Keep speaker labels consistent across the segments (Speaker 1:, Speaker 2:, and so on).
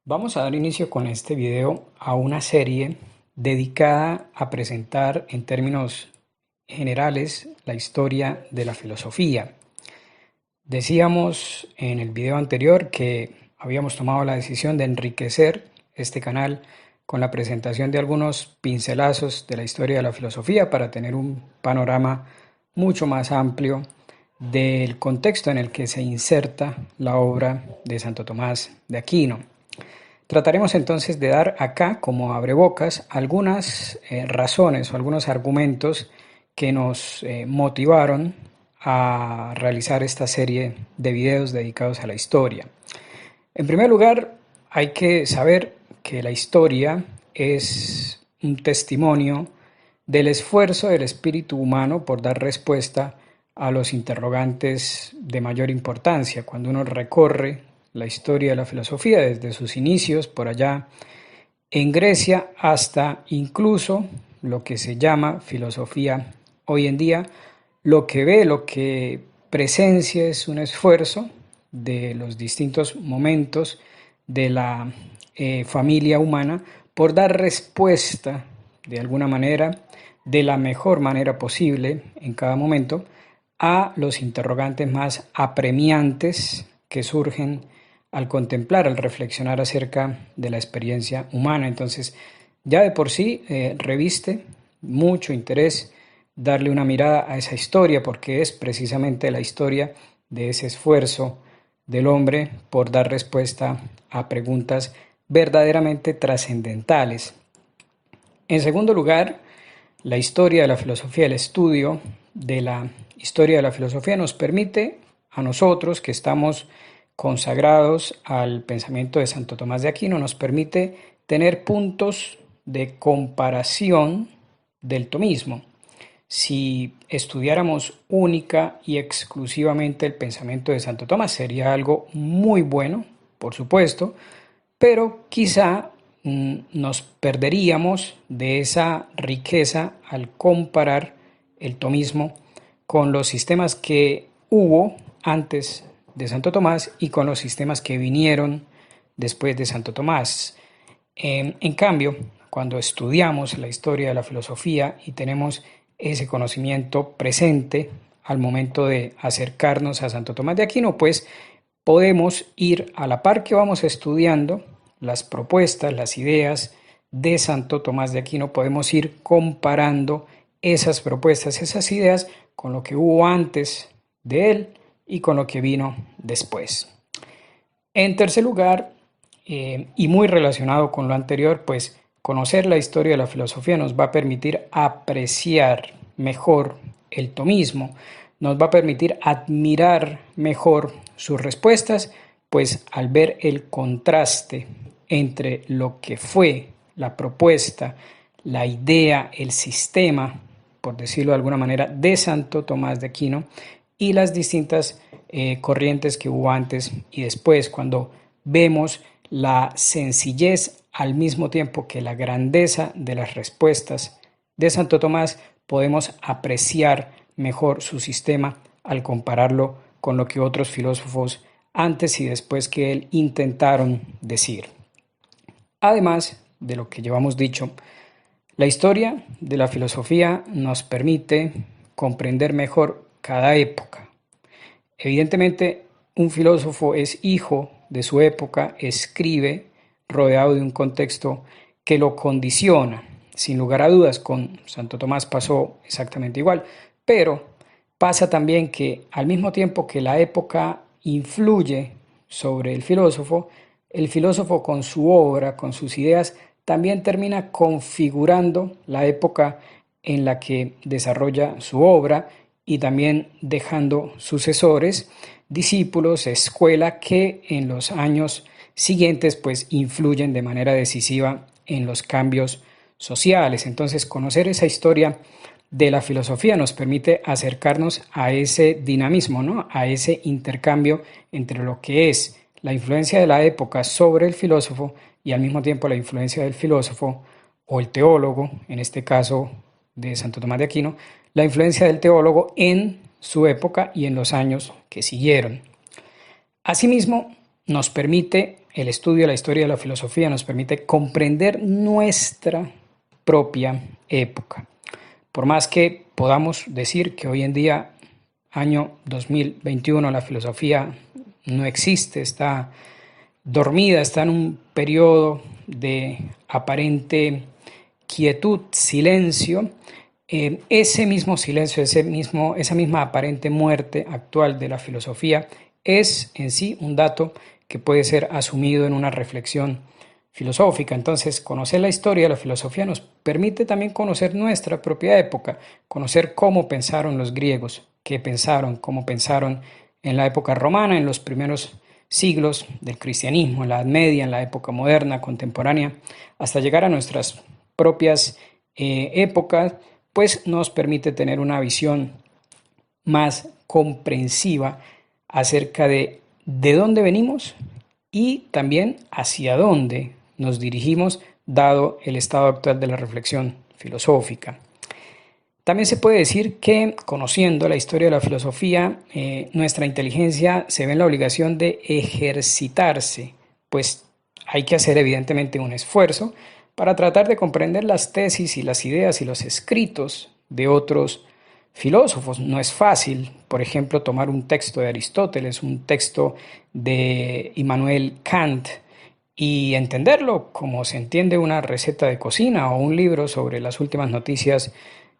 Speaker 1: Vamos a dar inicio con este video a una serie dedicada a presentar en términos generales la historia de la filosofía. Decíamos en el video anterior que habíamos tomado la decisión de enriquecer este canal con la presentación de algunos pincelazos de la historia de la filosofía para tener un panorama mucho más amplio del contexto en el que se inserta la obra de Santo Tomás de Aquino. Trataremos entonces de dar acá, como abrebocas, algunas razones o algunos argumentos que nos motivaron a realizar esta serie de videos dedicados a la historia. En primer lugar, hay que saber que la historia es un testimonio del esfuerzo del espíritu humano por dar respuesta a los interrogantes de mayor importancia. Cuando uno recorre la historia de la filosofía desde sus inicios por allá en Grecia hasta incluso lo que se llama filosofía hoy en día, lo que presencia es un esfuerzo de los distintos momentos de la familia humana por dar respuesta de alguna manera, de la mejor manera posible en cada momento, a los interrogantes más apremiantes que surgen al contemplar, al reflexionar acerca de la experiencia humana. Entonces, ya de por sí reviste mucho interés darle una mirada a esa historia, porque es precisamente la historia de ese esfuerzo del hombre por dar respuesta a preguntas verdaderamente trascendentales. En segundo lugar, la historia de la filosofía, el estudio de la historia de la filosofía nos permite a nosotros que estamos consagrados al pensamiento de Santo Tomás de Aquino, nos permite tener puntos de comparación del tomismo. Si estudiáramos única y exclusivamente el pensamiento de Santo Tomás, sería algo muy bueno, por supuesto, pero quizá nos perderíamos de esa riqueza al comparar el tomismo con los sistemas que hubo antes de Santo Tomás y con los sistemas que vinieron después de Santo Tomás. En cambio, cuando estudiamos la historia de la filosofía y tenemos ese conocimiento presente al momento de acercarnos a Santo Tomás de Aquino, pues podemos ir a la par que vamos estudiando las propuestas, las ideas de Santo Tomás de Aquino, podemos ir comparando esas propuestas, esas ideas con lo que hubo antes de él y con lo que vino después. En tercer lugar, y muy relacionado con lo anterior, pues conocer la historia de la filosofía nos va a permitir apreciar mejor el tomismo, nos va a permitir admirar mejor sus respuestas, pues al ver el contraste entre lo que fue la propuesta, la idea, el sistema, por decirlo de alguna manera, de Santo Tomás de Aquino y las distintas corrientes que hubo antes y después, cuando vemos la sencillez al mismo tiempo que la grandeza de las respuestas de Santo Tomás, podemos apreciar mejor su sistema al compararlo con lo que otros filósofos antes y después que él intentaron decir. Además de lo que llevamos dicho, la historia de la filosofía nos permite comprender mejor cada época. Evidentemente, un filósofo es hijo de su época, escribe rodeado de un contexto que lo condiciona. Sin lugar a dudas, con Santo Tomás pasó exactamente igual, pero pasa también que al mismo tiempo que la época influye sobre el filósofo con su obra, con sus ideas, también termina configurando la época en la que desarrolla su obra y también dejando sucesores, discípulos, escuela que en los años siguientes pues influyen de manera decisiva en los cambios sociales. Entonces, conocer esa historia de la filosofía nos permite acercarnos a ese dinamismo, ¿no? A ese intercambio entre lo que es la influencia de la época sobre el filósofo y al mismo tiempo la influencia del filósofo o el teólogo, en este caso de Santo Tomás de Aquino, la influencia del teólogo en su época y en los años que siguieron. Asimismo, nos permite el estudio de la historia de la filosofía, nos permite comprender nuestra propia época. Por más que podamos decir que hoy en día, año 2021, la filosofía no existe, está dormida, está en un periodo de aparente quietud, silencio, ese mismo silencio, esa misma aparente muerte actual de la filosofía es en sí un dato que puede ser asumido en una reflexión filosófica. Entonces, conocer la historia de la filosofía nos permite también conocer nuestra propia época, conocer cómo pensaron los griegos, qué pensaron, cómo pensaron en la época romana, en los primeros siglos del cristianismo, en la Edad Media, en la época moderna, contemporánea, hasta llegar a nuestras propias épocas, pues nos permite tener una visión más comprensiva acerca de dónde venimos y también hacia dónde nos dirigimos, dado el estado actual de la reflexión filosófica. También se puede decir que, conociendo la historia de la filosofía, nuestra inteligencia se ve en la obligación de ejercitarse, pues hay que hacer evidentemente un esfuerzo para tratar de comprender las tesis y las ideas y los escritos de otros filósofos. No es fácil, por ejemplo, tomar un texto de Aristóteles, un texto de Immanuel Kant y entenderlo como se entiende una receta de cocina o un libro sobre las últimas noticias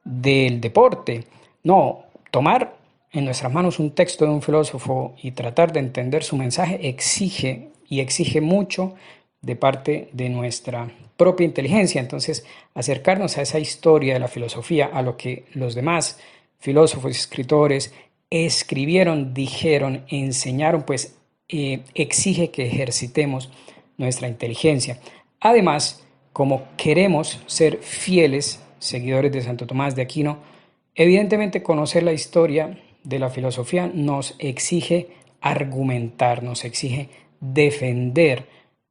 Speaker 1: del deporte. No, tomar en nuestras manos un texto de un filósofo y tratar de entender su mensaje exige mucho de parte de nuestra propia inteligencia. Entonces, acercarnos a esa historia de la filosofía, a lo que los demás filósofos y escritores escribieron, dijeron, enseñaron, pues exige que ejercitemos nuestra inteligencia. Además, como queremos ser fieles seguidores de Santo Tomás de Aquino, evidentemente conocer la historia de la filosofía nos exige argumentar, nos exige defender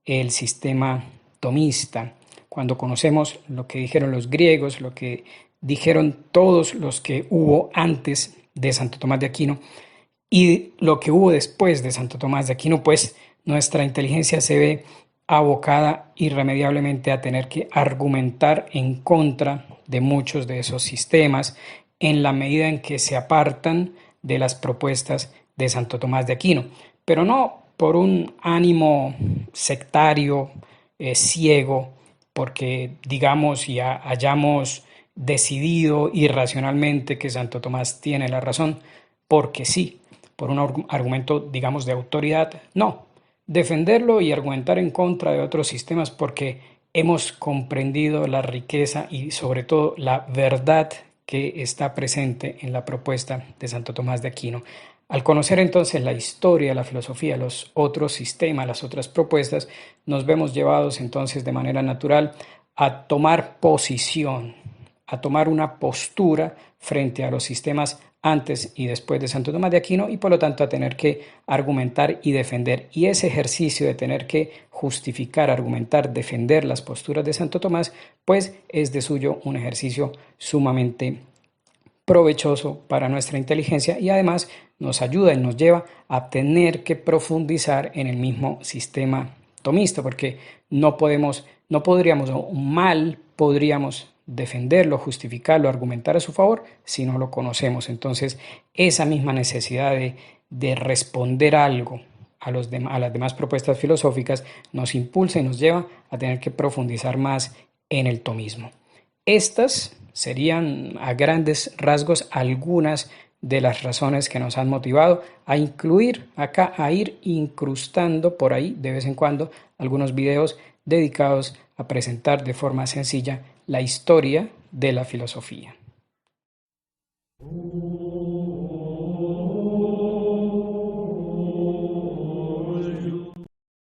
Speaker 1: el sistema tomista. Cuando conocemos lo que dijeron los griegos, lo que dijeron todos los que hubo antes de Santo Tomás de Aquino y lo que hubo después de Santo Tomás de Aquino, pues nuestra inteligencia se ve abocada irremediablemente a tener que argumentar en contra de muchos de esos sistemas en la medida en que se apartan de las propuestas de Santo Tomás de Aquino, pero no por un ánimo sectario, ciego, porque digamos y hayamos decidido irracionalmente que Santo Tomás tiene la razón, porque sí, por un argumento, digamos, de autoridad, no, defenderlo y argumentar en contra de otros sistemas porque hemos comprendido la riqueza y sobre todo la verdad que está presente en la propuesta de Santo Tomás de Aquino. Al conocer entonces la historia, la filosofía, los otros sistemas, las otras propuestas, nos vemos llevados entonces de manera natural a tomar posición, a tomar una postura frente a los sistemas antes y después de Santo Tomás de Aquino y por lo tanto a tener que argumentar y defender. Y ese ejercicio de tener que justificar, argumentar, defender las posturas de Santo Tomás, pues es de suyo un ejercicio sumamente provechoso para nuestra inteligencia y además nos ayuda y nos lleva a tener que profundizar en el mismo sistema tomista, porque no podríamos o mal podríamos defenderlo, justificarlo, argumentar a su favor si no lo conocemos. Entonces, esa misma necesidad de responder algo a las demás propuestas filosóficas nos impulsa y nos lleva a tener que profundizar más en el tomismo. Estas serían a grandes rasgos algunas de las razones que nos han motivado a incluir acá, a ir incrustando por ahí de vez en cuando algunos videos dedicados a presentar de forma sencilla la historia de la filosofía.